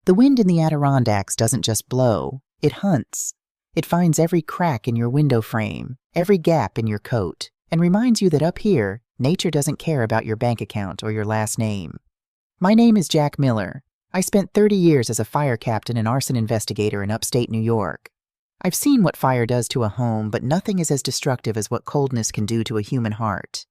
The wind in the Adirondacks doesn't just blow, it hunts. It finds every crack in your window frame, every gap in your coat, and reminds you that up here, nature doesn't care about your bank account or your last name. My name is Jack Miller. I spent 30 years as a fire captain and arson investigator in upstate New York. I've seen what fire does to a home, but nothing is as destructive as what coldness can do to a human heart.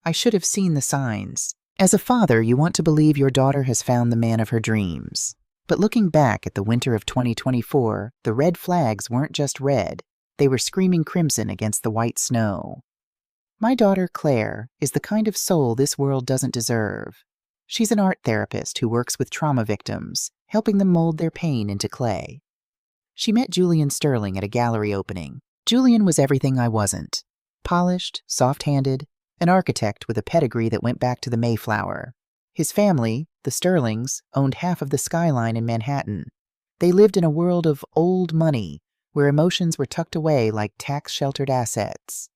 I should have seen the signs. As a father, you want to believe your daughter has found the man of her dreams. But looking back at the winter of 2024, the red flags weren't just red. They were screaming crimson against the white snow. My daughter, Claire, is the kind of soul this world doesn't deserve. She's an art therapist who works with trauma victims, helping them mold their pain into clay. She met Julian Sterling at a gallery opening. Julian was everything I wasn't. Polished, soft-handed, an architect with a pedigree that went back to the Mayflower. His family, the Sterlings, owned half of the skyline in Manhattan. They lived in a world of old money, where emotions were tucked away like tax-sheltered assets.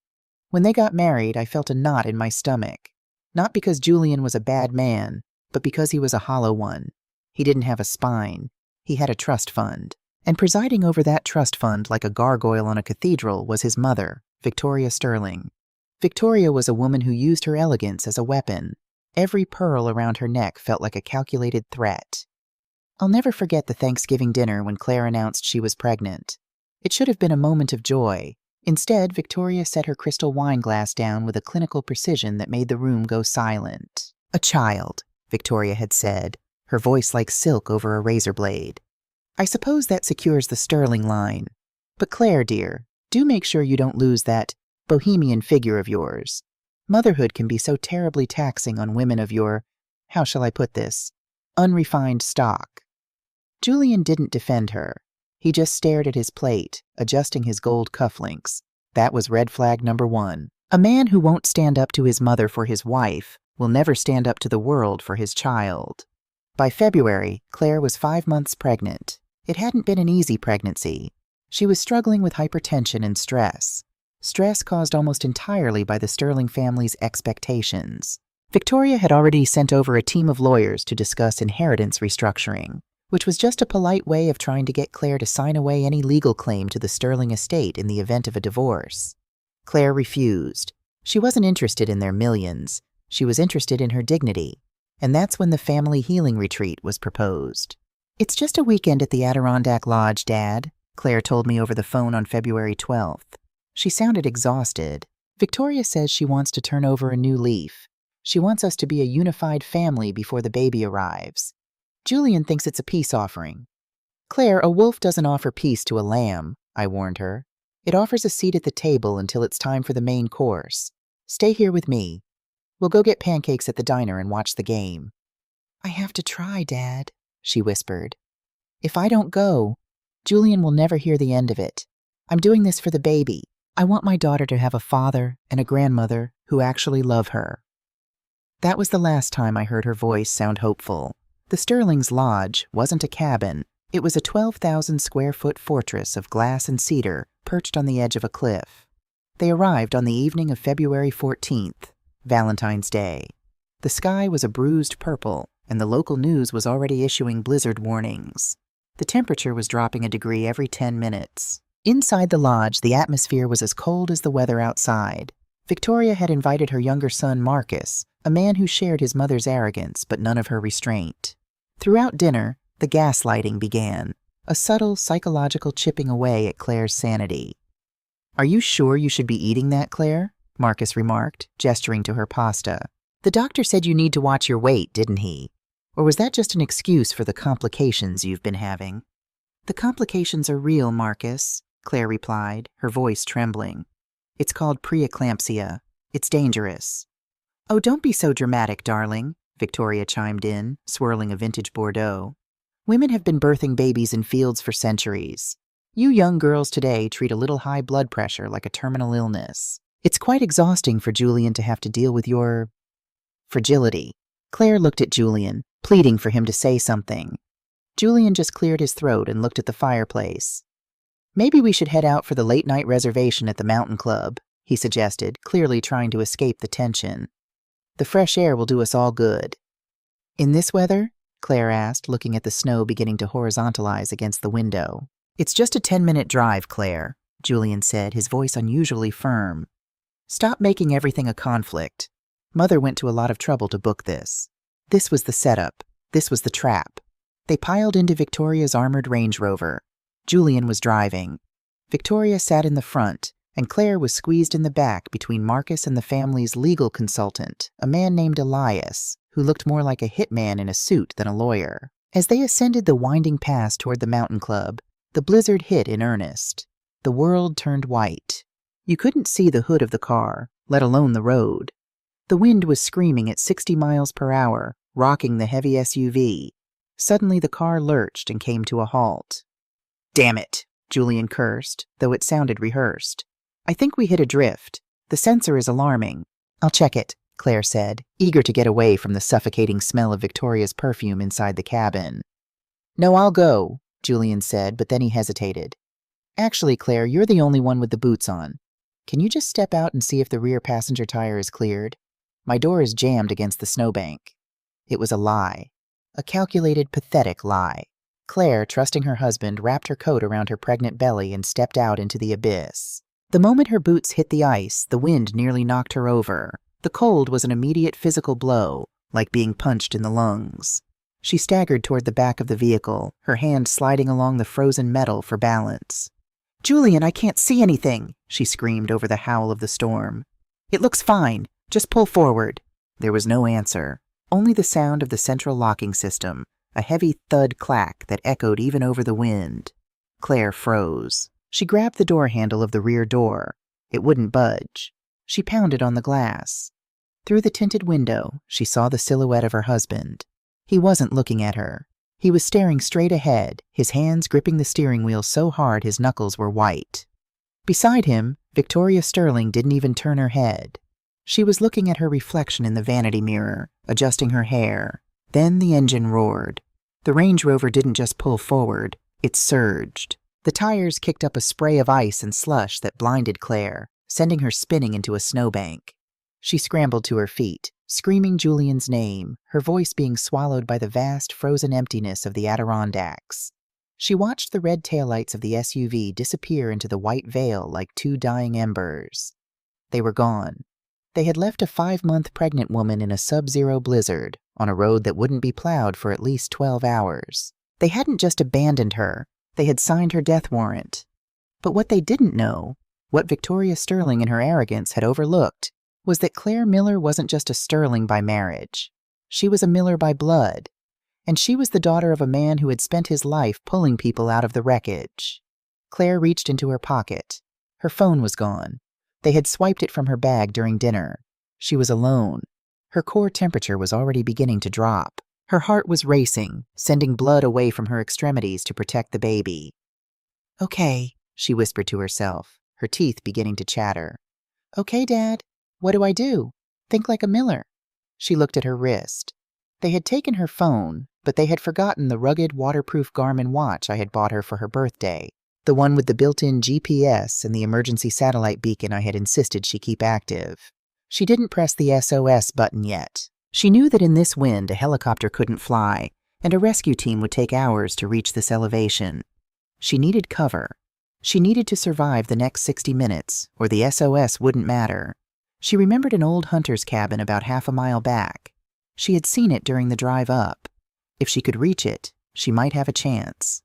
When they got married, I felt a knot in my stomach. Not because Julian was a bad man, but because he was a hollow one. He didn't have a spine. He had a trust fund. And presiding over that trust fund like a gargoyle on a cathedral was his mother, Victoria Sterling. Victoria was a woman who used her elegance as a weapon. Every pearl around her neck felt like a calculated threat. I'll never forget the Thanksgiving dinner when Claire announced she was pregnant. It should have been a moment of joy. Instead, Victoria set her crystal wine glass down with a clinical precision that made the room go silent. "A child," Victoria had said, her voice like silk over a razor blade. "I suppose that secures the Sterling line. But Claire, dear, do make sure you don't lose that bohemian figure of yours. Motherhood can be so terribly taxing on women of your, how shall I put this, unrefined stock." Julian didn't defend her. He just stared at his plate, adjusting his gold cufflinks. That was red flag number 1. A man who won't stand up to his mother for his wife will never stand up to the world for his child. By February, Claire was 5 months pregnant. It hadn't been an easy pregnancy. She was struggling with hypertension and stress. Stress caused almost entirely by the Sterling family's expectations. Victoria had already sent over a team of lawyers to discuss inheritance restructuring, which was just a polite way of trying to get Claire to sign away any legal claim to the Sterling estate in the event of a divorce. Claire refused. She wasn't interested in their millions. She was interested in her dignity. And that's when the family healing retreat was proposed. "It's just a weekend at the Adirondack Lodge, Dad," Claire told me over the phone on February 12th. She sounded exhausted. "Victoria says she wants to turn over a new leaf. She wants us to be a unified family before the baby arrives. Julian thinks it's a peace offering." "Claire, a wolf doesn't offer peace to a lamb," I warned her. "It offers a seat at the table until it's time for the main course. Stay here with me. We'll go get pancakes at the diner and watch the game." "I have to try, Dad," she whispered. "If I don't go, Julian will never hear the end of it. I'm doing this for the baby. I want my daughter to have a father and a grandmother who actually love her." That was the last time I heard her voice sound hopeful. The Sterling's lodge wasn't a cabin. It was a 12,000-square-foot fortress of glass and cedar perched on the edge of a cliff. They arrived on the evening of February 14th, Valentine's Day. The sky was a bruised purple, and the local news was already issuing blizzard warnings. The temperature was dropping a degree every 10 minutes. Inside the lodge, the atmosphere was as cold as the weather outside. Victoria had invited her younger son, Marcus, a man who shared his mother's arrogance but none of her restraint. Throughout dinner, the gaslighting began, a subtle psychological chipping away at Claire's sanity. "Are you sure you should be eating that, Claire?" Marcus remarked, gesturing to her pasta. "The doctor said you need to watch your weight, didn't he? Or was that just an excuse for the complications you've been having?" "The complications are real, Marcus," Claire replied, her voice trembling. "It's called preeclampsia. It's dangerous." "Oh, don't be so dramatic, darling," Victoria chimed in, swirling a vintage Bordeaux. "Women have been birthing babies in fields for centuries. You young girls today treat a little high blood pressure like a terminal illness. It's quite exhausting for Julian to have to deal with your fragility." Claire looked at Julian, pleading for him to say something. Julian just cleared his throat and looked at the fireplace. "Maybe we should head out for the late-night reservation at the Mountain Club," he suggested, clearly trying to escape the tension. "The fresh air will do us all good." "In this weather?" Claire asked, looking at the snow beginning to horizontalize against the window. It's just a 10-minute drive, Claire, Julian said, his voice unusually firm. Stop making everything a conflict. Mother went to a lot of trouble to book this. This was the setup. This was the trap. They piled into Victoria's armored Range Rover. Julian was driving. Victoria sat in the front, and Claire was squeezed in the back between Marcus and the family's legal consultant, a man named Elias, who looked more like a hitman in a suit than a lawyer. As they ascended the winding pass toward the mountain club, the blizzard hit in earnest. The world turned white. You couldn't see the hood of the car, let alone the road. The wind was screaming at 60 miles per hour, rocking the heavy SUV. Suddenly the car lurched and came to a halt. Damn it, Julian cursed, though it sounded rehearsed. I think we hit a drift. The sensor is alarming. I'll check it, Claire said, eager to get away from the suffocating smell of Victoria's perfume inside the cabin. No, I'll go, Julian said, but then he hesitated. Actually, Claire, you're the only one with the boots on. Can you just step out and see if the rear passenger tire is cleared? My door is jammed against the snowbank. It was a lie. A calculated, pathetic lie. Claire, trusting her husband, wrapped her coat around her pregnant belly and stepped out into the abyss. The moment her boots hit the ice, the wind nearly knocked her over. The cold was an immediate physical blow, like being punched in the lungs. She staggered toward the back of the vehicle, her hand sliding along the frozen metal for balance. Julian, I can't see anything, she screamed over the howl of the storm. It looks fine. Just pull forward. There was no answer, only the sound of the central locking system, a heavy thud clack that echoed even over the wind. Claire froze. She grabbed the door handle of the rear door. It wouldn't budge. She pounded on the glass. Through the tinted window, she saw the silhouette of her husband. He wasn't looking at her. He was staring straight ahead, his hands gripping the steering wheel so hard his knuckles were white. Beside him, Victoria Sterling didn't even turn her head. She was looking at her reflection in the vanity mirror, adjusting her hair. Then the engine roared. The Range Rover didn't just pull forward, it surged. The tires kicked up a spray of ice and slush that blinded Claire, sending her spinning into a snowbank. She scrambled to her feet, screaming Julian's name, her voice being swallowed by the vast, frozen emptiness of the Adirondacks. She watched the red taillights of the SUV disappear into the white veil like two dying embers. They were gone. They had left a 5-month pregnant woman in a sub-zero blizzard on a road that wouldn't be plowed for at least 12 hours. They hadn't just abandoned her, they had signed her death warrant. But what they didn't know, what Victoria Sterling in her arrogance had overlooked, was that Claire Miller wasn't just a Sterling by marriage. She was a Miller by blood. And she was the daughter of a man who had spent his life pulling people out of the wreckage. Claire reached into her pocket. Her phone was gone. They had swiped it from her bag during dinner. She was alone. Her core temperature was already beginning to drop. Her heart was racing, sending blood away from her extremities to protect the baby. Okay, she whispered to herself, her teeth beginning to chatter. Okay, Dad. What do I do? Think like a Miller. She looked at her wrist. They had taken her phone, but they had forgotten the rugged, waterproof Garmin watch I had bought her for her birthday, the one with the built-in GPS and the emergency satellite beacon I had insisted she keep active. She didn't press the SOS button yet. She knew that in this wind a helicopter couldn't fly, and a rescue team would take hours to reach this elevation. She needed cover. She needed to survive the next 60 minutes, or the SOS wouldn't matter. She remembered an old hunter's cabin about half a mile back. She had seen it during the drive up. If she could reach it, she might have a chance.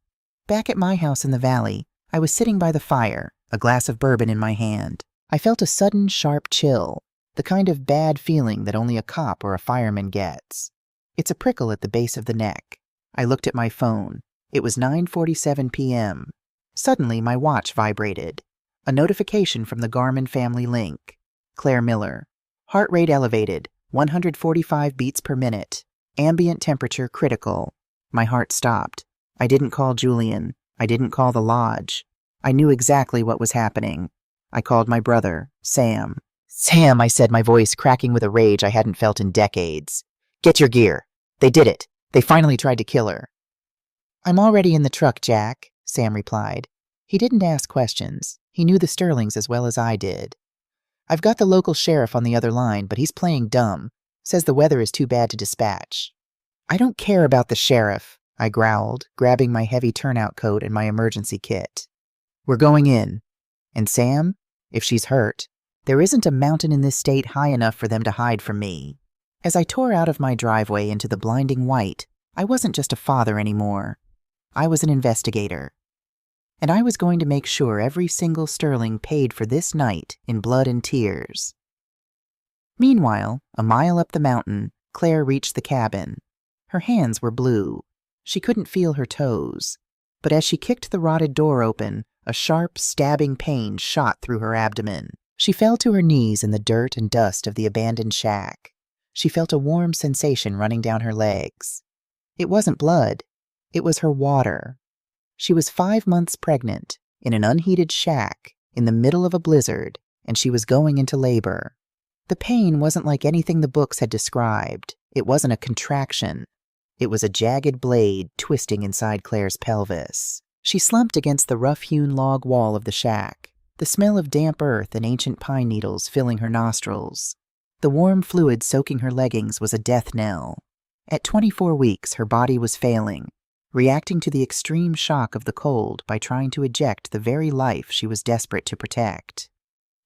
Back at my house in the valley, I was sitting by the fire, a glass of bourbon in my hand. I felt a sudden, sharp chill, the kind of bad feeling that only a cop or a fireman gets. It's a prickle at the base of the neck. I looked at my phone. It was 9:47 p.m. Suddenly, my watch vibrated. A notification from the Garmin Family Link. Claire Miller. Heart rate elevated, 145 beats per minute. Ambient temperature critical. My heart stopped. I didn't call Julian. I didn't call the lodge. I knew exactly what was happening. I called my brother, Sam. Sam, I said, my voice cracking with a rage I hadn't felt in decades. Get your gear. They did it. They finally tried to kill her. I'm already in the truck, Jack, Sam replied. He didn't ask questions. He knew the Sterlings as well as I did. I've got the local sheriff on the other line, but he's playing dumb. Says the weather is too bad to dispatch. I don't care about the sheriff, I growled, grabbing my heavy turnout coat and my emergency kit. We're going in. And Sam, if she's hurt, there isn't a mountain in this state high enough for them to hide from me. As I tore out of my driveway into the blinding white, I wasn't just a father anymore. I was an investigator. And I was going to make sure every single sterling paid for this night in blood and tears. Meanwhile, a mile up the mountain, Claire reached the cabin. Her hands were blue. She couldn't feel her toes. But as she kicked the rotted door open, a sharp, stabbing pain shot through her abdomen. She fell to her knees in the dirt and dust of the abandoned shack. She felt a warm sensation running down her legs. It wasn't blood. It was her water. She was 5 months pregnant, in an unheated shack, in the middle of a blizzard, and she was going into labor. The pain wasn't like anything the books had described. It wasn't a contraction. It was a jagged blade twisting inside Claire's pelvis. She slumped against the rough-hewn log wall of the shack, the smell of damp earth and ancient pine needles filling her nostrils. The warm fluid soaking her leggings was a death knell. At 24 weeks, her body was failing, reacting to the extreme shock of the cold by trying to eject the very life she was desperate to protect.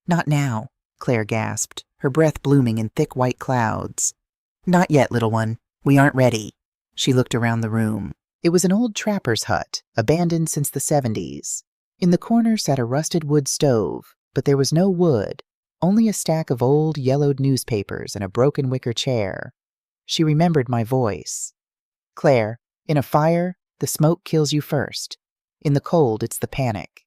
"Not now," Claire gasped, her breath blooming in thick white clouds. "Not yet, little one. We aren't ready." She looked around the room. It was an old trapper's hut, abandoned since the 70s. In the corner sat a rusted wood stove, but there was no wood, only a stack of old, yellowed newspapers and a broken wicker chair. She remembered my voice. "Claire, in a fire, the smoke kills you first. In the cold, it's the panic."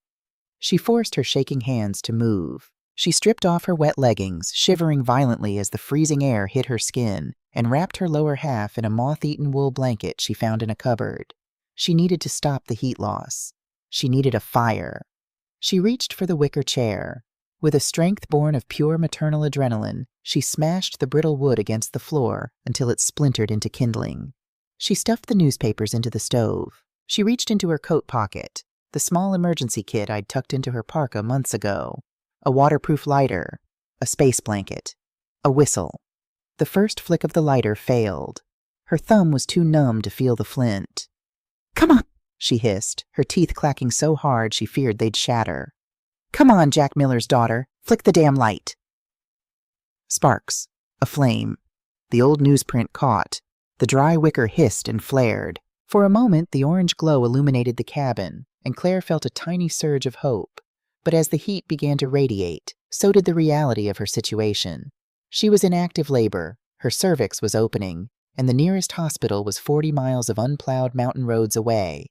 She forced her shaking hands to move. She stripped off her wet leggings, shivering violently as the freezing air hit her skin, and wrapped her lower half in a moth-eaten wool blanket she found in a cupboard. She needed to stop the heat loss. She needed a fire. She reached for the wicker chair. With a strength born of pure maternal adrenaline, she smashed the brittle wood against the floor until it splintered into kindling. She stuffed the newspapers into the stove. She reached into her coat pocket, the small emergency kit I'd tucked into her parka months ago, a waterproof lighter, a space blanket, a whistle. The first flick of the lighter failed. Her thumb was too numb to feel the flint. "Come on," she hissed, her teeth clacking so hard she feared they'd shatter. "Come on, Jack Miller's daughter. Flick the damn light." Sparks. A flame. The old newsprint caught. The dry wicker hissed and flared. For a moment, the orange glow illuminated the cabin, and Claire felt a tiny surge of hope. But as the heat began to radiate, so did the reality of her situation. She was in active labor, her cervix was opening, and the nearest hospital was 40 miles of unplowed mountain roads away.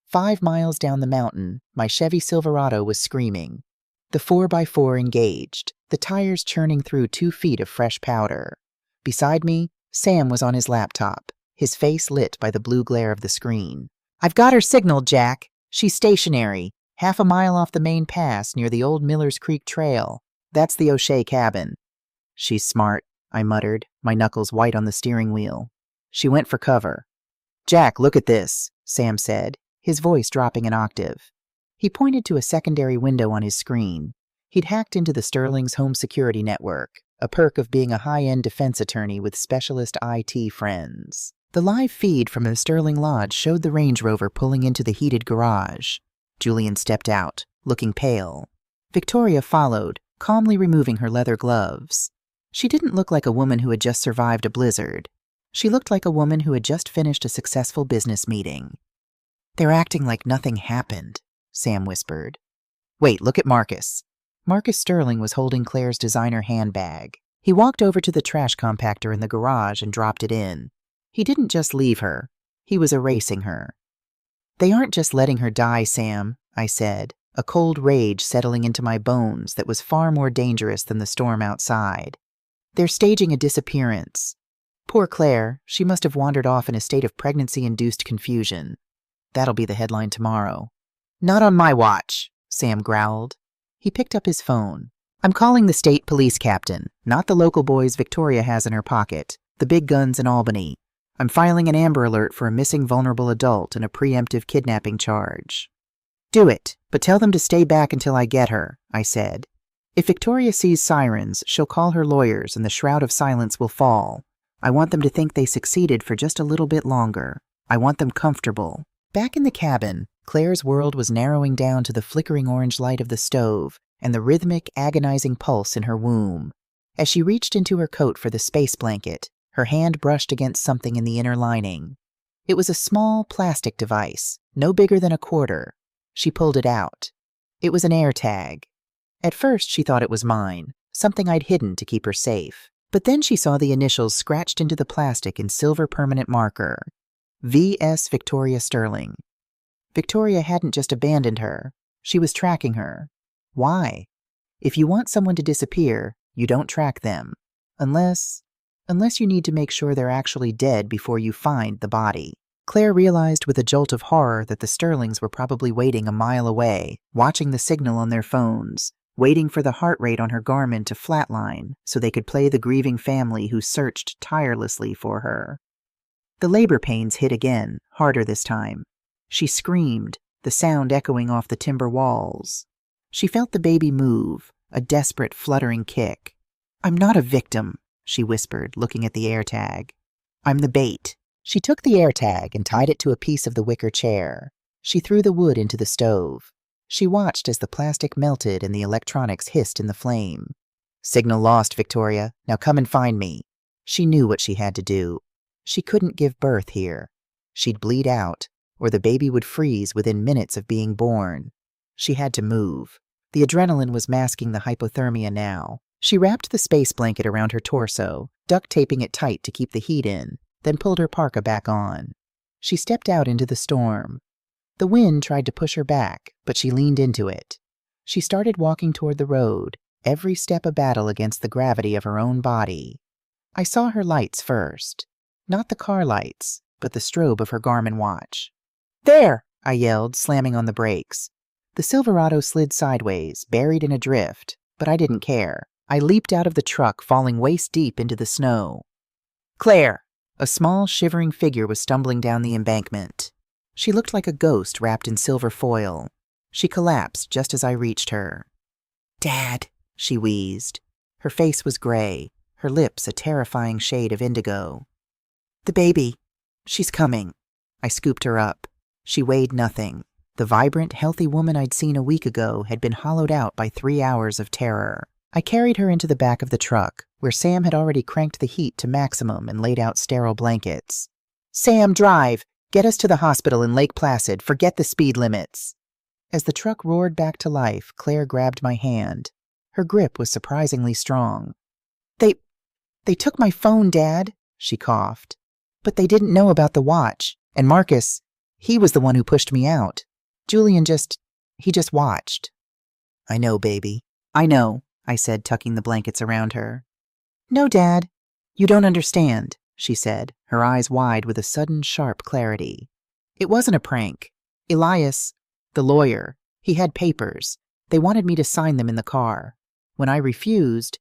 5 miles down the mountain, my Chevy Silverado was screaming. The 4x4 engaged, the tires churning through 2 feet of fresh powder. Beside me, Sam was on his laptop, his face lit by the blue glare of the screen. "I've got her signaled, Jack. She's stationary, half a mile off the main pass near the old Miller's Creek Trail. That's the O'Shea cabin." "She's smart," I muttered, my knuckles white on the steering wheel. She went for cover. "Jack, look at this," Sam said, his voice dropping an octave. He pointed to a secondary window on his screen. He'd hacked into the Sterling's home security network, a perk of being a high-end defense attorney with specialist IT friends. The live feed from the Sterling Lodge showed the Range Rover pulling into the heated garage. Julian stepped out, looking pale. Victoria followed, calmly removing her leather gloves. She didn't look like a woman who had just survived a blizzard. She looked like a woman who had just finished a successful business meeting. "They're acting like nothing happened," Sam whispered. "Wait, look at Marcus." Marcus Sterling was holding Claire's designer handbag. He walked over to the trash compactor in the garage and dropped it in. He didn't just leave her. He was erasing her. "They aren't just letting her die, Sam," I said, a cold rage settling into my bones that was far more dangerous than the storm outside. "They're staging a disappearance. Poor Claire, she must have wandered off in a state of pregnancy-induced confusion. That'll be the headline tomorrow." "Not on my watch," Sam growled. He picked up his phone. "I'm calling the state police captain, not the local boys Victoria has in her pocket, the big guns in Albany. I'm filing an Amber Alert for a missing vulnerable adult and a preemptive kidnapping charge." "Do it, but tell them to stay back until I get her," I said. "If Victoria sees sirens, she'll call her lawyers and the shroud of silence will fall. I want them to think they succeeded for just a little bit longer. I want them comfortable. Back in the cabin, Claire's world was narrowing down to the flickering orange light of the stove and the rhythmic, agonizing pulse in her womb. As she reached into her coat for the space blanket, her hand brushed against something in the inner lining. It was a small plastic device, no bigger than a quarter. She pulled it out. It was an AirTag. At first, she thought it was mine, something I'd hidden to keep her safe. But then she saw the initials scratched into the plastic in silver permanent marker. V.S. Victoria Sterling. Victoria hadn't just abandoned her. She was tracking her. Why? If you want someone to disappear, you don't track them. Unless you need to make sure they're actually dead before you find the body. Claire realized with a jolt of horror that the Sterlings were probably waiting a mile away, watching the signal on their phones, waiting for the heart rate on her Garmin to flatline so they could play the grieving family who searched tirelessly for her. The labor pains hit again, harder this time. She screamed, the sound echoing off the timber walls. She felt the baby move, a desperate, fluttering kick. "I'm not a victim," she whispered, looking at the AirTag. "I'm the bait." She took the AirTag and tied it to a piece of the wicker chair. She threw the wood into the stove. She watched as the plastic melted and the electronics hissed in the flame. "Signal lost, Victoria. Now come and find me." She knew what she had to do. She couldn't give birth here. She'd bleed out, or the baby would freeze within minutes of being born. She had to move. The adrenaline was masking the hypothermia now. She wrapped the space blanket around her torso, duct taping it tight to keep the heat in, then pulled her parka back on. She stepped out into the storm. The wind tried to push her back, but she leaned into it. She started walking toward the road, every step a battle against the gravity of her own body. I saw her lights first. Not the car lights, but the strobe of her Garmin watch. "There!" I yelled, slamming on the brakes. The Silverado slid sideways, buried in a drift, but I didn't care. I leaped out of the truck, falling waist-deep into the snow. "Claire!" A small, shivering figure was stumbling down the embankment. She looked like a ghost wrapped in silver foil. She collapsed just as I reached her. "Dad," she wheezed. Her face was gray, her lips a terrifying shade of indigo. "The baby. She's coming." I scooped her up. She weighed nothing. The vibrant, healthy woman I'd seen a week ago had been hollowed out by 3 hours of terror. I carried her into the back of the truck, where Sam had already cranked the heat to maximum and laid out sterile blankets. "Sam, drive! Get us to the hospital in Lake Placid. Forget the speed limits." As the truck roared back to life, Claire grabbed my hand. Her grip was surprisingly strong. They took my phone, Dad," she coughed. "But they didn't know about the watch. And Marcus, he was the one who pushed me out. Julian he just watched." "I know, baby. I know," I said, tucking the blankets around her. "No, Dad, you don't understand," she said, her eyes wide with a sudden, sharp clarity. "It wasn't a prank. Elias, the lawyer, he had papers. They wanted me to sign them in the car. When I refused,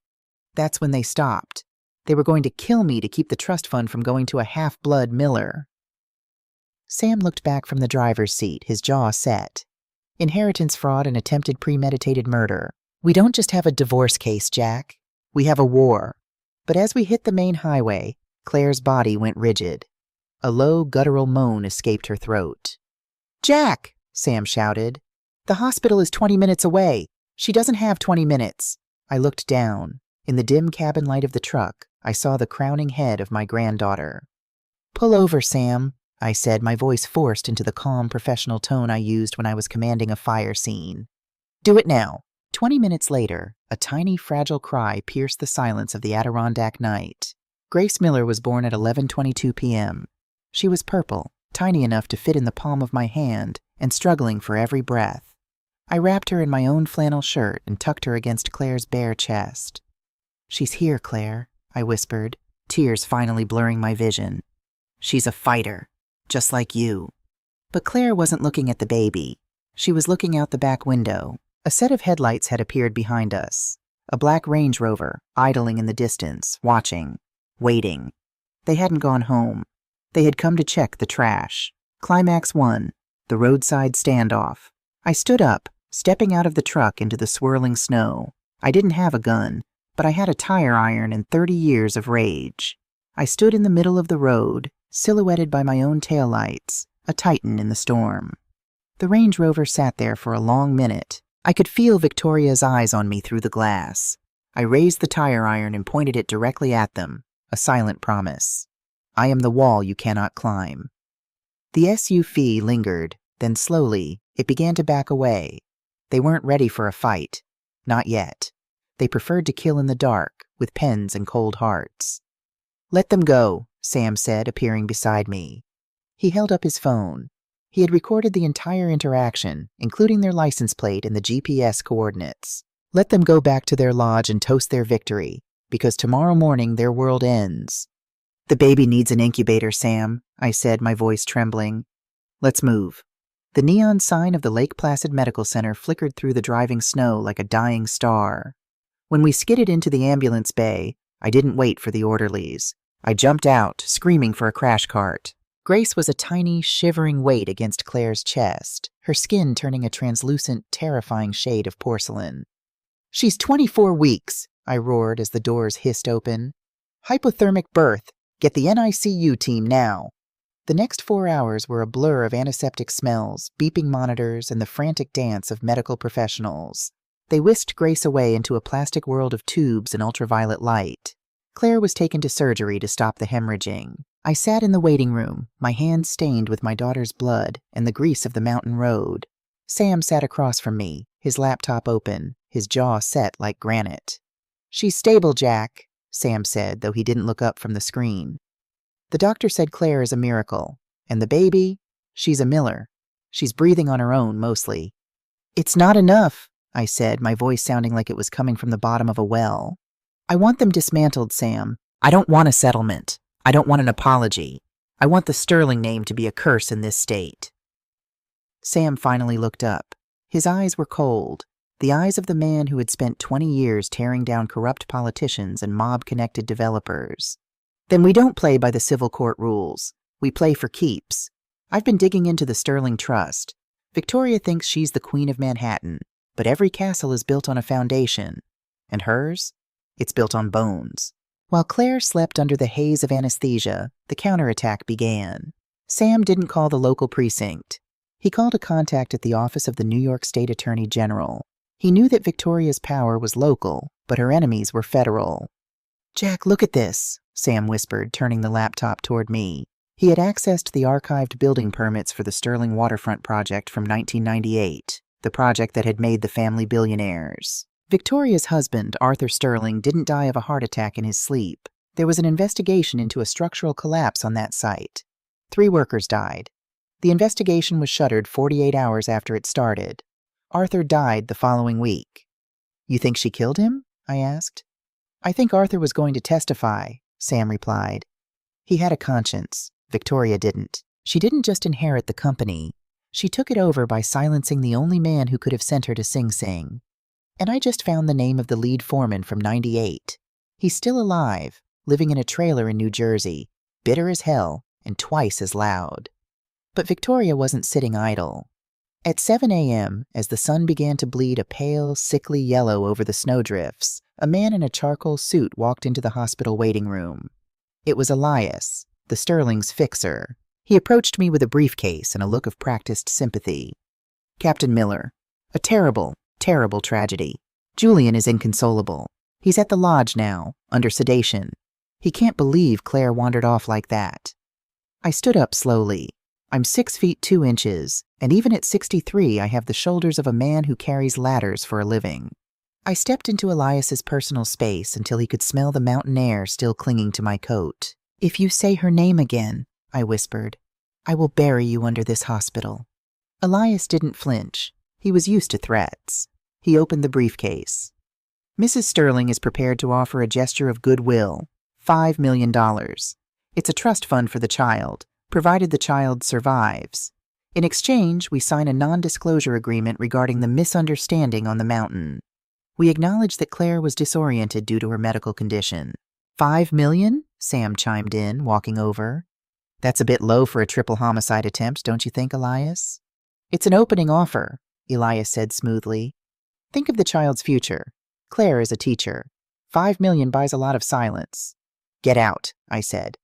that's when they stopped. They were going to kill me to keep the trust fund from going to a half-blood Miller." Sam looked back from the driver's seat, his jaw set. "Inheritance fraud and attempted premeditated murder. We don't just have a divorce case, Jack. We have a war." But as we hit the main highway, Claire's body went rigid. A low, guttural moan escaped her throat. "Jack!" Sam shouted. "The hospital is 20 minutes away. She doesn't have 20 minutes." I looked down. In the dim cabin light of the truck, I saw the crowning head of my granddaughter. "Pull over, Sam," I said, my voice forced into the calm, professional tone I used when I was commanding a fire scene. "Do it now." 20 minutes later, a tiny, fragile cry pierced the silence of the Adirondack night. Grace Miller was born at 11:22 p.m. She was purple, tiny enough to fit in the palm of my hand, and struggling for every breath. I wrapped her in my own flannel shirt and tucked her against Claire's bare chest. "She's here, Claire," I whispered, tears finally blurring my vision. "She's a fighter, just like you." But Claire wasn't looking at the baby. She was looking out the back window. A set of headlights had appeared behind us. A black Range Rover, idling in the distance, watching, waiting. They hadn't gone home. They had come to check the trash. Climax 1, the roadside standoff. I stood up, stepping out of the truck into the swirling snow. I didn't have a gun, but I had a tire iron and 30 years of rage. I stood in the middle of the road, silhouetted by my own taillights, a titan in the storm. The Range Rover sat there for a long minute. I could feel Victoria's eyes on me through the glass. I raised the tire iron and pointed it directly at them, a silent promise. I am the wall you cannot climb. The SUV lingered, then slowly, it began to back away. They weren't ready for a fight. Not yet. They preferred to kill in the dark, with pens and cold hearts. "Let them go," Sam said, appearing beside me. He held up his phone. He had recorded the entire interaction, including their license plate and the GPS coordinates. "Let them go back to their lodge and toast their victory, because tomorrow morning their world ends." "The baby needs an incubator, Sam," I said, my voice trembling. "Let's move." The neon sign of the Lake Placid Medical Center flickered through the driving snow like a dying star. When we skidded into the ambulance bay, I didn't wait for the orderlies. I jumped out, screaming for a crash cart. Grace was a tiny, shivering weight against Claire's chest, her skin turning a translucent, terrifying shade of porcelain. "She's 24 weeks, I roared as the doors hissed open. "Hypothermic birth. Get the NICU team now." The next 4 hours were a blur of antiseptic smells, beeping monitors, and the frantic dance of medical professionals. They whisked Grace away into a plastic world of tubes and ultraviolet light. Claire was taken to surgery to stop the hemorrhaging. I sat in the waiting room, my hands stained with my daughter's blood and the grease of the mountain road. Sam sat across from me, his laptop open, his jaw set like granite. "She's stable, Jack," Sam said, though he didn't look up from the screen. "The doctor said Claire is a miracle. And the baby? She's a Miller. She's breathing on her own, mostly." "It's not enough," I said, my voice sounding like it was coming from the bottom of a well. "I want them dismantled, Sam. I don't want a settlement. I don't want an apology. I want the Sterling name to be a curse in this state." Sam finally looked up. His eyes were cold, the eyes of the man who had spent 20 years tearing down corrupt politicians and mob-connected developers. "Then we don't play by the civil court rules. We play for keeps. I've been digging into the Sterling Trust. Victoria thinks she's the Queen of Manhattan, but every castle is built on a foundation. And hers? It's built on bones." While Claire slept under the haze of anesthesia, the counterattack began. Sam didn't call the local precinct. He called a contact at the office of the New York State Attorney General. He knew that Victoria's power was local, but her enemies were federal. "Jack, look at this," Sam whispered, turning the laptop toward me. He had accessed the archived building permits for the Sterling Waterfront project from 1998, the project that had made the family billionaires. Victoria's husband, Arthur Sterling, didn't die of a heart attack in his sleep. There was an investigation into a structural collapse on that site. 3 workers died. The investigation was shuttered 48 hours after it started. Arthur died the following week. "You think she killed him?" I asked. "I think Arthur was going to testify," Sam replied. He had a conscience. Victoria didn't. She didn't just inherit the company. She took it over by silencing the only man who could have sent her to Sing Sing. And I just found the name of the lead foreman from '98. He's still alive, living in a trailer in New Jersey, bitter as hell and twice as loud. But Victoria wasn't sitting idle. At 7 a.m., as the sun began to bleed a pale, sickly yellow over the snowdrifts, a man in a charcoal suit walked into the hospital waiting room. It was Elias, the Sterling's fixer. He approached me with a briefcase and a look of practiced sympathy. "Captain Miller, a terrible, terrible tragedy. Julian is inconsolable. He's at the lodge now, under sedation. He can't believe Claire wandered off like that." I stood up slowly. I'm 6 feet 2 inches, and even at 63 I have the shoulders of a man who carries ladders for a living. I stepped into Elias's personal space until he could smell the mountain air still clinging to my coat. "If you say her name again," I whispered, "I will bury you under this hospital." Elias didn't flinch. He was used to threats. He opened the briefcase. "Mrs. Sterling is prepared to offer a gesture of goodwill, $5 million. It's a trust fund for the child, provided the child survives. In exchange, we sign a non-disclosure agreement regarding the misunderstanding on the mountain. We acknowledge that Claire was disoriented due to her medical condition." $5 million? Sam chimed in, walking over. "That's a bit low for a triple homicide attempt, don't you think, Elias?" "It's an opening offer," Elias said smoothly. "Think of the child's future. Claire is a teacher. $5 million buys a lot of silence. Get out, I said.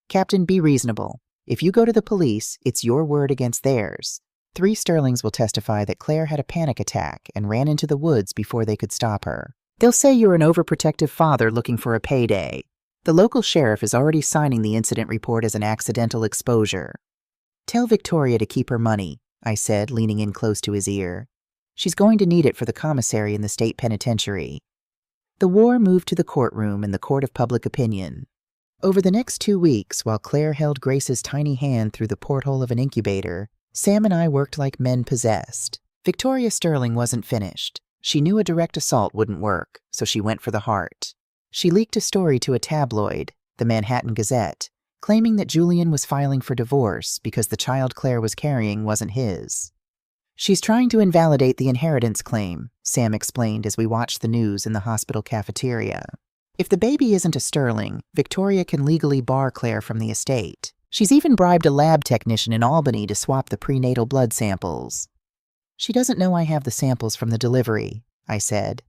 Captain, be reasonable. If you go to the police, it's your word against theirs. 3 Sterlings will testify that Claire had a panic attack and ran into the woods before they could stop her. They'll say you're an overprotective father looking for a payday. The local sheriff is already signing the incident report as an accidental exposure. Tell Victoria to keep her money, I said, leaning in close to his ear. She's going to need it for the commissary in the state penitentiary. The war moved to the courtroom and the court of public opinion. Over the next 2 weeks, while Claire held Grace's tiny hand through the porthole of an incubator, Sam and I worked like men possessed. Victoria Sterling wasn't finished. She knew a direct assault wouldn't work, so she went for the heart. She leaked a story to a tabloid, the Manhattan Gazette, claiming that Julian was filing for divorce because the child Claire was carrying wasn't his. She's trying to invalidate the inheritance claim, Sam explained as we watched the news in the hospital cafeteria. If the baby isn't a Sterling, Victoria can legally bar Claire from the estate. She's even bribed a lab technician in Albany to swap the prenatal blood samples. She doesn't know I have the samples from the delivery, I said.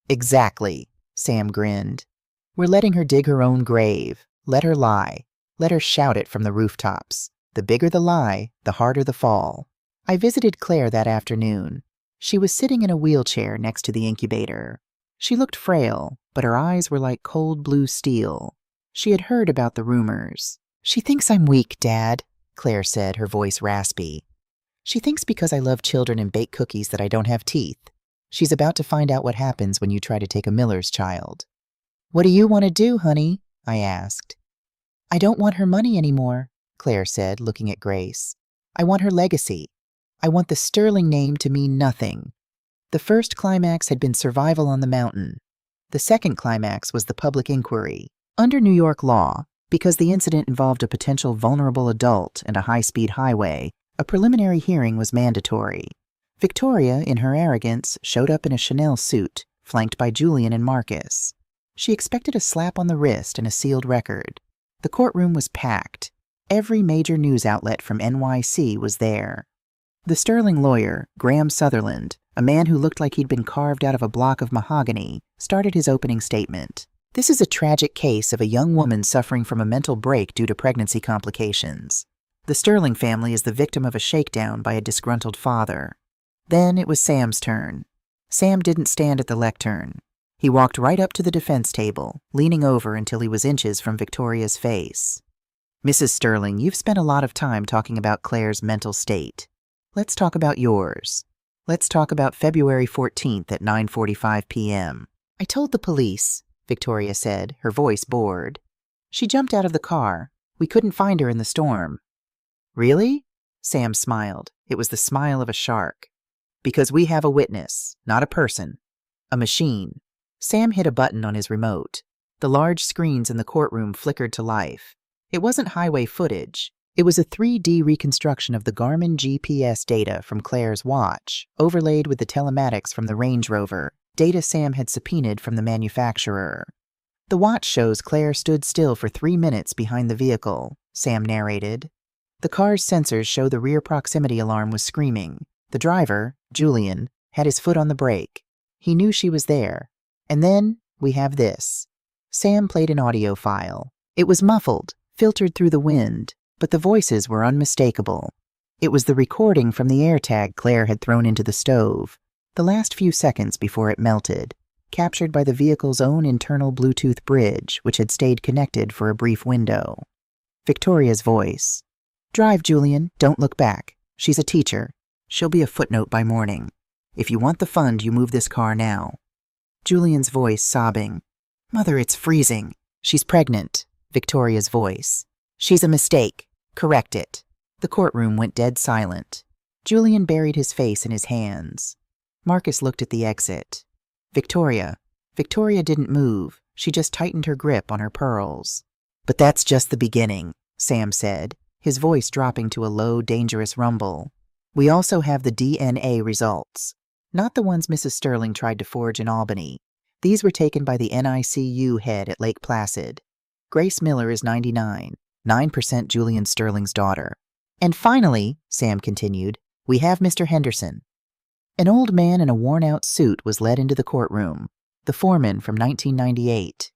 Exactly, Sam grinned. We're letting her dig her own grave. Let her lie. Let her shout it from the rooftops. The bigger the lie, the harder the fall. I visited Claire that afternoon. She was sitting in a wheelchair next to the incubator. She looked frail, but her eyes were like cold blue steel. She had heard about the rumors. She thinks I'm weak, Dad, Claire said, her voice raspy. She thinks because I love children and bake cookies that I don't have teeth. She's about to find out what happens when you try to take a miller's child. What do you want to do, honey? I asked. I don't want her money anymore, Claire said, looking at Grace. I want her legacy. I want the Sterling name to mean nothing. The first climax had been survival on the mountain. The second climax was the public inquiry. Under New York law, because the incident involved a potential vulnerable adult and a high-speed highway, a preliminary hearing was mandatory. Victoria, in her arrogance, showed up in a Chanel suit, flanked by Julian and Marcus. She expected a slap on the wrist and a sealed record. The courtroom was packed. Every major news outlet from NYC was there. The Sterling lawyer, Graham Sutherland, a man who looked like he'd been carved out of a block of mahogany, started his opening statement. This is a tragic case of a young woman suffering from a mental break due to pregnancy complications. The Sterling family is the victim of a shakedown by a disgruntled father. Then it was Sam's turn. Sam didn't stand at the lectern. He walked right up to the defense table, leaning over until he was inches from Victoria's face. Mrs. Sterling, you've spent a lot of time talking about Claire's mental state. Let's talk about yours. Let's talk about February 14th at 9:45 p.m. I told the police, Victoria said, her voice bored. She jumped out of the car. We couldn't find her in the storm. Really? Sam smiled. It was the smile of a shark. Because we have a witness, not a person. A machine. Sam hit a button on his remote. The large screens in the courtroom flickered to life. It wasn't highway footage. It was a 3D reconstruction of the Garmin GPS data from Claire's watch, overlaid with the telematics from the Range Rover, data Sam had subpoenaed from the manufacturer. The watch shows Claire stood still for 3 minutes behind the vehicle, Sam narrated. The car's sensors show the rear proximity alarm was screaming. The driver, Julian, had his foot on the brake. He knew she was there. And then we have this. Sam played an audio file. It was muffled, filtered through the wind, but the voices were unmistakable. It was the recording from the AirTag Claire had thrown into the stove, the last few seconds before it melted, captured by the vehicle's own internal Bluetooth bridge, which had stayed connected for a brief window. Victoria's voice. Drive, Julian. Don't look back. She's a teacher. She'll be a footnote by morning. If you want the fund, you move this car now. Julian's voice sobbing. Mother, it's freezing. She's pregnant. Victoria's voice. She's a mistake. Correct it. The courtroom went dead silent. Julian buried his face in his hands. Marcus looked at the exit. Victoria. Victoria didn't move. She just tightened her grip on her pearls. But that's just the beginning, Sam said, his voice dropping to a low, dangerous rumble. We also have the DNA results. Not the ones Mrs. Sterling tried to forge in Albany. These were taken by the NICU head at Lake Placid. Grace Miller is 99, 9% Julian Sterling's daughter. And finally, Sam continued, we have Mr. Henderson. An old man in a worn-out suit was led into the courtroom, the foreman from 1998.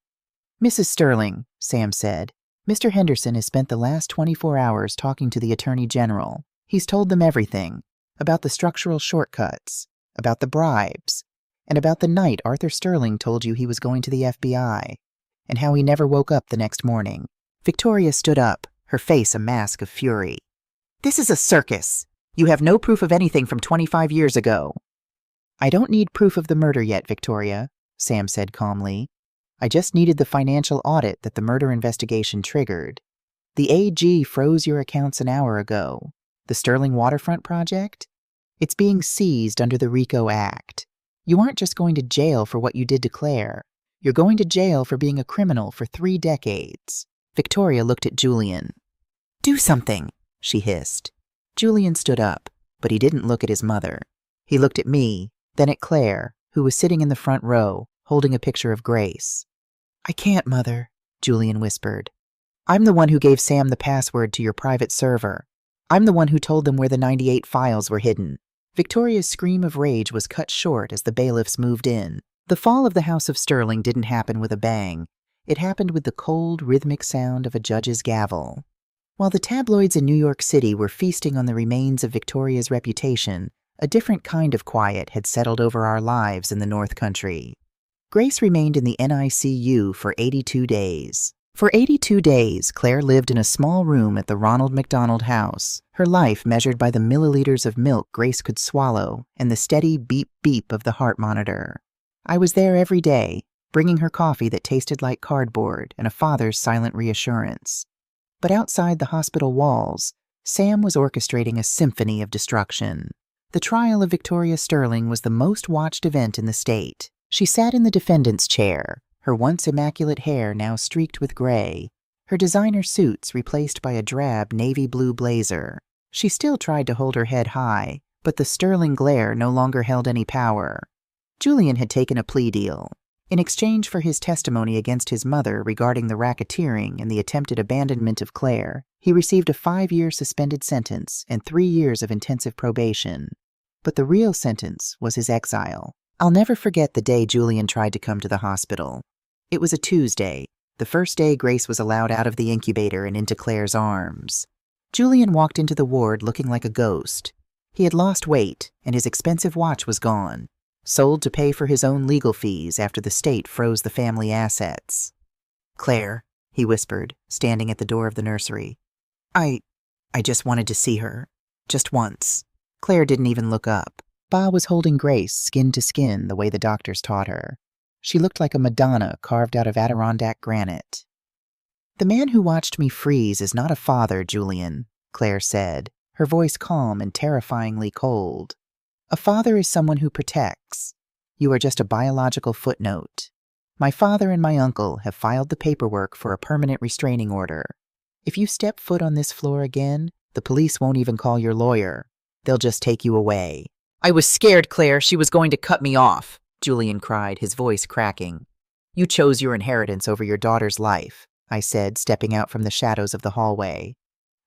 Mrs. Sterling, Sam said. Mr. Henderson has spent the last 24 hours talking to the Attorney General. He's told them everything about the structural shortcuts, about the bribes, and about the night Arthur Sterling told you he was going to the FBI, and how he never woke up the next morning. Victoria stood up, her face a mask of fury. This is a circus. You have no proof of anything from 25 years ago. I don't need proof of the murder yet, Victoria, Sam said calmly. I just needed the financial audit that the murder investigation triggered. The AG froze your accounts an hour ago. The Sterling Waterfront project? It's being seized under the RICO Act. You aren't just going to jail for what you did to Claire. You're going to jail for being a criminal for 3 decades. Victoria looked at Julian. Do something, she hissed. Julian stood up, but he didn't look at his mother. He looked at me, then at Claire, who was sitting in the front row, holding a picture of Grace. I can't, Mother, Julian whispered. I'm the one who gave Sam the password to your private server. I'm the one who told them where the 98 files were hidden. Victoria's scream of rage was cut short as the bailiffs moved in. The fall of the House of Sterling didn't happen with a bang. It happened with the cold, rhythmic sound of a judge's gavel. While the tabloids in New York City were feasting on the remains of Victoria's reputation, a different kind of quiet had settled over our lives in the North Country. Grace remained in the NICU for 82 days. For 82 days, Claire lived in a small room at the Ronald McDonald House, her life measured by the milliliters of milk Grace could swallow and the steady beep-beep of the heart monitor. I was there every day, bringing her coffee that tasted like cardboard and a father's silent reassurance. But outside the hospital walls, Sam was orchestrating a symphony of destruction. The trial of Victoria Sterling was the most watched event in the state. She sat in the defendant's chair, her once immaculate hair now streaked with gray, her designer suits replaced by a drab navy blue blazer. She still tried to hold her head high, but the Sterling glare no longer held any power. Julian had taken a plea deal. In exchange for his testimony against his mother regarding the racketeering and the attempted abandonment of Claire, he received a 5-year suspended sentence and 3 years of intensive probation. But the real sentence was his exile. I'll never forget the day Julian tried to come to the hospital. It was a Tuesday, the first day Grace was allowed out of the incubator and into Claire's arms. Julian walked into the ward looking like a ghost. He had lost weight, and his expensive watch was gone, sold to pay for his own legal fees after the state froze the family assets. Claire, he whispered, standing at the door of the nursery. I just wanted to see her. Just once. Claire didn't even look up. Ba was holding Grace skin to skin the way the doctors taught her. She looked like a Madonna carved out of Adirondack granite. The man who watched me freeze is not a father, Julian, Claire said, her voice calm and terrifyingly cold. A father is someone who protects. You are just a biological footnote. My father and my uncle have filed the paperwork for a permanent restraining order. If you step foot on this floor again, the police won't even call your lawyer. They'll just take you away. I was scared, Claire. She was going to cut me off, Julian cried, his voice cracking. You chose your inheritance over your daughter's life, I said, stepping out from the shadows of the hallway.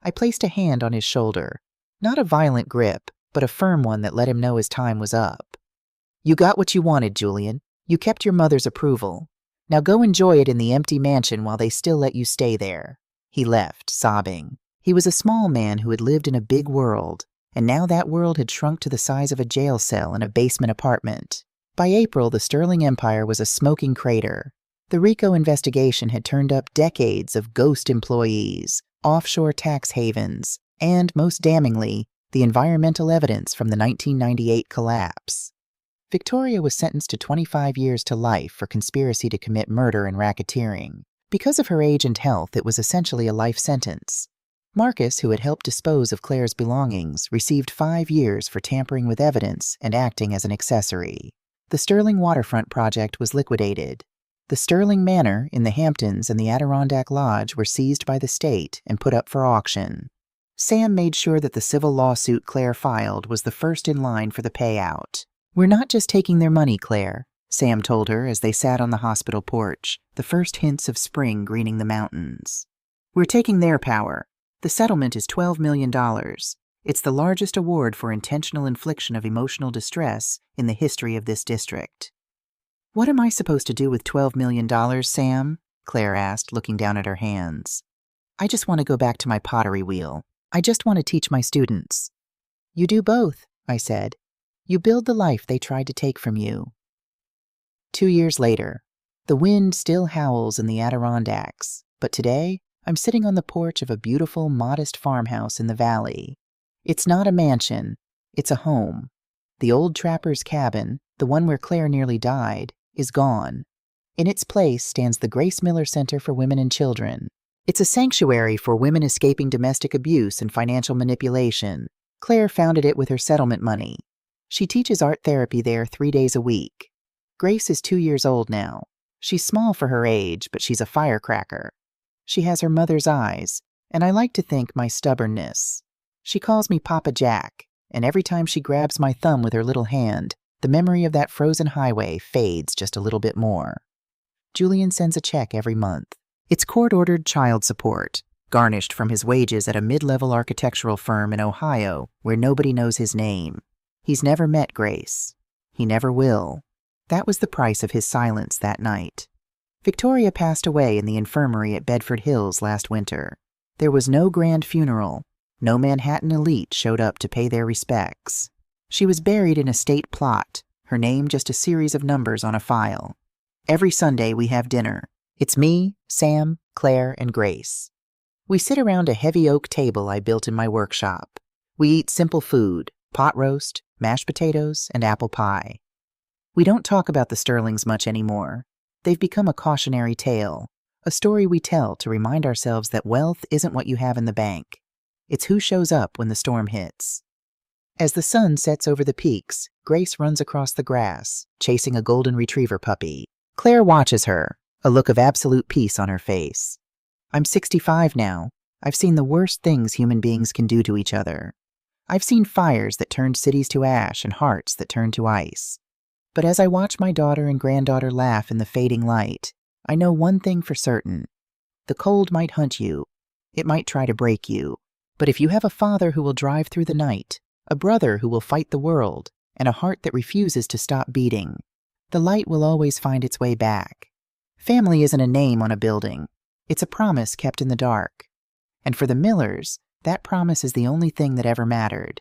I placed a hand on his shoulder. Not a violent grip, but a firm one that let him know his time was up. You got what you wanted, Julian. You kept your mother's approval. Now go enjoy it in the empty mansion while they still let you stay there. He left, sobbing. He was a small man who had lived in a big world, and now that world had shrunk to the size of a jail cell in a basement apartment. By April, the Sterling Empire was a smoking crater. The RICO investigation had turned up decades of ghost employees, offshore tax havens, and, most damningly, the environmental evidence from the 1998 collapse. Victoria was sentenced to 25 years to life for conspiracy to commit murder and racketeering. Because of her age and health, it was essentially a life sentence. Marcus, who had helped dispose of Claire's belongings, received 5 years for tampering with evidence and acting as an accessory. The Sterling Waterfront project was liquidated. The Sterling Manor in the Hamptons and the Adirondack Lodge were seized by the state and put up for auction. Sam made sure that the civil lawsuit Claire filed was the first in line for the payout. We're not just taking their money, Claire, Sam told her as they sat on the hospital porch, the first hints of spring greening the mountains. We're taking their power. The settlement is $12 million. It's the largest award for intentional infliction of emotional distress in the history of this district. What am I supposed to do with $12 million, Sam? Claire asked, looking down at her hands. I just want to go back to my pottery wheel. I just want to teach my students. You do both, I said. You build the life they tried to take from you. 2 years later, the wind still howls in the Adirondacks, but today I'm sitting on the porch of a beautiful, modest farmhouse in the valley. It's not a mansion, it's a home. The old trapper's cabin, the one where Claire nearly died, is gone. In its place stands the Grace Miller Center for Women and Children. It's a sanctuary for women escaping domestic abuse and financial manipulation. Claire founded it with her settlement money. She teaches art therapy there 3 days a week. Grace is 2 years old now. She's small for her age, but she's a firecracker. She has her mother's eyes, and I like to think my stubbornness. She calls me Papa Jack, and every time she grabs my thumb with her little hand, the memory of that frozen highway fades just a little bit more. Julian sends a check every month. It's court-ordered child support, garnished from his wages at a mid-level architectural firm in Ohio where nobody knows his name. He's never met Grace. He never will. That was the price of his silence that night. Victoria passed away in the infirmary at Bedford Hills last winter. There was no grand funeral. No Manhattan elite showed up to pay their respects. She was buried in a state plot, her name just a series of numbers on a file. Every Sunday we have dinner. It's me, Sam, Claire, and Grace. We sit around a heavy oak table I built in my workshop. We eat simple food, pot roast, mashed potatoes, and apple pie. We don't talk about the Sterlings much anymore. They've become a cautionary tale, a story we tell to remind ourselves that wealth isn't what you have in the bank. It's who shows up when the storm hits. As the sun sets over the peaks, Grace runs across the grass, chasing a golden retriever puppy. Claire watches her, a look of absolute peace on her face. I'm 65 now. I've seen the worst things human beings can do to each other. I've seen fires that turned cities to ash and hearts that turned to ice. But as I watch my daughter and granddaughter laugh in the fading light, I know one thing for certain. The cold might hunt you. It might try to break you. But if you have a father who will drive through the night, a brother who will fight the world, and a heart that refuses to stop beating, the light will always find its way back. Family isn't a name on a building. It's a promise kept in the dark. And for the Millers, that promise is the only thing that ever mattered.